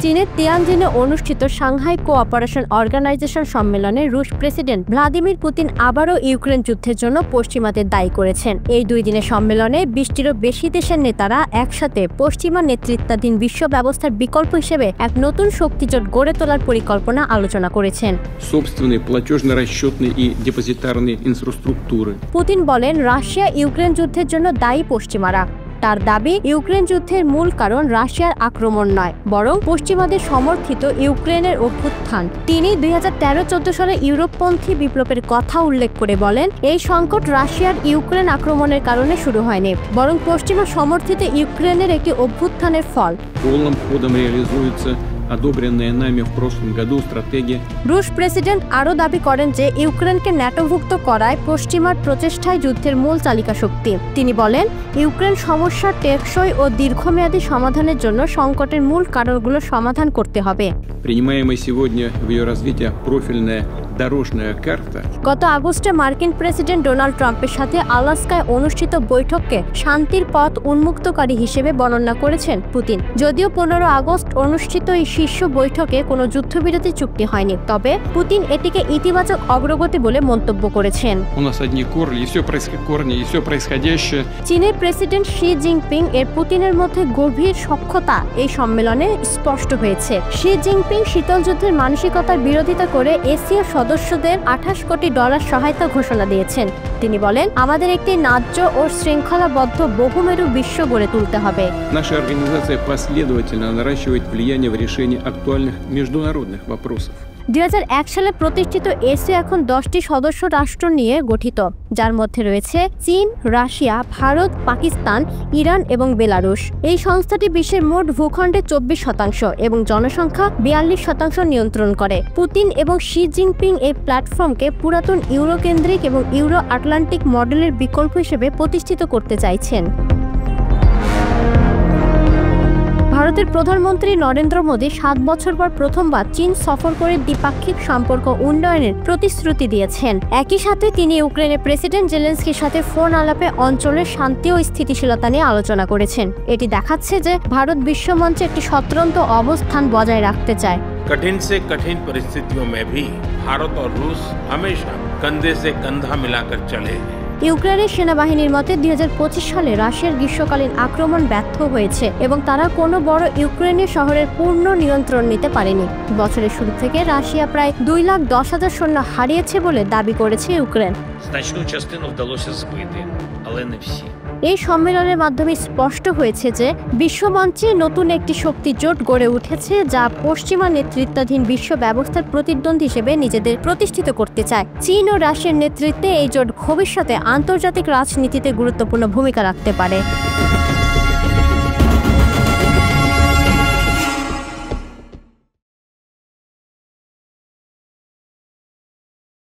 চীনের তিয়ানজিনে অনুষ্ঠিত Shanghai cooperation organisation সম্মেলনে রুশ প্রেসিডেন্ট ভ্লাদিমির পুতিন আবারও ইউক্রেন যুদ্ধের জন্য পশ্চিমাদের দায়ী করেছেন। এই 2 দিনের সম্মেলনে 20টিরও বেশি দেশের নেতারা একসাথে পশ্চিমা নেতৃত্বাধীন বিশ্ব ব্যবস্থার বিকল্প হিসেবে এক নতুন শক্তিজোট গড়ে তোলার পরিকল্পনা আলোচনা করেছেন। পুতিন বলেন, রাশিয়া ইউক্রেন যুদ্ধের জন্য দায়ী পশ্চিমারা। তার দাবি, ইউক্রেন যুদ্ধের মূল কারণ রাশিয়ার আক্রমণ নয়, বরং পশ্চিমাদের সমর্থিত ইউক্রেনের অভ্যুত্থান। তিনি 2013-14 সালে ইউরোপপন্থী বিপ্লবের কথা উল্লেখ করে বলেন, এই সংকট রাশিয়ার ইউক্রেন আক্রমণের কারণে শুরু হয়নি, বরং পশ্চিমা সমর্থিত ইউক্রেনের একটি অভ্যুত্থানের ফল। রুশ প্রেসিডেন্ট আরও দাবি করেন যে ইউক্রেনকে ন্যাটোভুক্ত করায় পশ্চিমার প্রচেষ্টায় যুদ্ধের মূল চালিকা শক্তি। তিনি বলেন, ইউক্রেন সমস্যার টেকসই ও দীর্ঘমেয়াদী সমাধানের জন্য সংকটের মূল কারণগুলো সমাধান করতে হবে। গত আগস্টে মার্কিন প্রেসিডেন্ট ডোনাল্ড ট্রাম্পের সাথে আলাস্কায় অনুষ্ঠিত বৈঠককে শান্তির পথ উন্মুক্তকারী হিসেবে বর্ণনা করেছেন পুতিন। যদিও 15 আগস্ট অনুষ্ঠিত এই শীর্ষ বৈঠকে কোনো যুদ্ধবিরতি চুক্তি হয়নি, তবে পুতিন এটিকে ইতিবাচক অগ্রগতি বলে মন্তব্য করেছেন। চীনের প্রেসিডেন্ট শি জিনপিং এর পুতিনের মধ্যে গভীর সখ্যতা এই সম্মেলনে স্পষ্ট হয়েছে। শি জিনপিং শীতল যুদ্ধের মানসিকতার বিরোধিতা করে এশীয় সদস্যদের $28 কোটি সহায়তা ঘোষণা দিয়েছেন। তিনি বলেন, আমাদের একটি ন্যায্য ও শৃঙ্খলাবদ্ধ বহুমেরু বিশ্ব গড়ে তুলতে হবে। 2001 সালে প্রতিষ্ঠিত এশিয়া এখন 10টি সদস্য রাষ্ট্র নিয়ে গঠিত, যার মধ্যে রয়েছে চীন, রাশিয়া, ভারত, পাকিস্তান, ইরান এবং বেলারুশ। এই সংস্থাটি বিশ্বের মোট ভূখণ্ডে 24% এবং জনসংখ্যা 42% নিয়ন্ত্রণ করে। পুতিন এবং শি জিনপিং এই প্ল্যাটফর্মকে পুরাতন ইউরোকেন্দ্রিক এবং ইউরো আটলান্টিক মডেলের বিকল্প হিসেবে প্রতিষ্ঠিত করতে চাইছেন। ভারতের প্রধানমন্ত্রী নরেন্দ্র মোদী 7 বছর পর প্রথমবার চীন সফর করে দ্বিপাক্ষিক সম্পর্ক উন্নয়নের প্রতিশ্রুতি দিয়েছেন। একই সাথে তিনি ইউক্রেনের প্রেসিডেন্ট জেলেনস্কির সাথে ফোন আলাপে অঞ্চলের শান্তি ও স্থিতিশীলতা নিয়ে আলোচনা করেছেন। এটি দেখাচ্ছে যে ভারত বিশ্বমঞ্চে একটি স্বতন্ত্র অবস্থান বজায় রাখতে চায়। कठिन से कठिन परिस्थितियों में भी भारत और रूस हमेशा कंधे से कंधा मिलाकर चले हैं। ইউক্রেনের সেনাবাহিনীর মতে 2025 সালে রাশিয়ার গ্রীষ্মকালীন আক্রমণ ব্যর্থ হয়েছে এবং তারা কোনো বড় ইউক্রেনীয় শহরের পূর্ণ নিয়ন্ত্রণ নিতে পারেনি। বছরের শুরু থেকে রাশিয়া প্রায় 2,10,000 সৈন্য হারিয়েছে বলে দাবি করেছে ইউক্রেন। এই সম্মেলনের মাধ্যমে স্পষ্ট হয়েছে যে বিশ্বমঞ্চে নতুন একটি শক্তি জোট গড়ে উঠেছে, যা পশ্চিমা নেতৃত্বাধীন বিশ্ব ব্যবস্থার প্রতিদ্বন্দ্বী হিসেবে নিজেদের প্রতিষ্ঠিত করতে চায়। চীন ও রাশিয়ার নেতৃত্বে এই জোট ভবিষ্যতে আন্তর্জাতিক রাজনীতিতে গুরুত্বপূর্ণ ভূমিকা রাখতে পারে।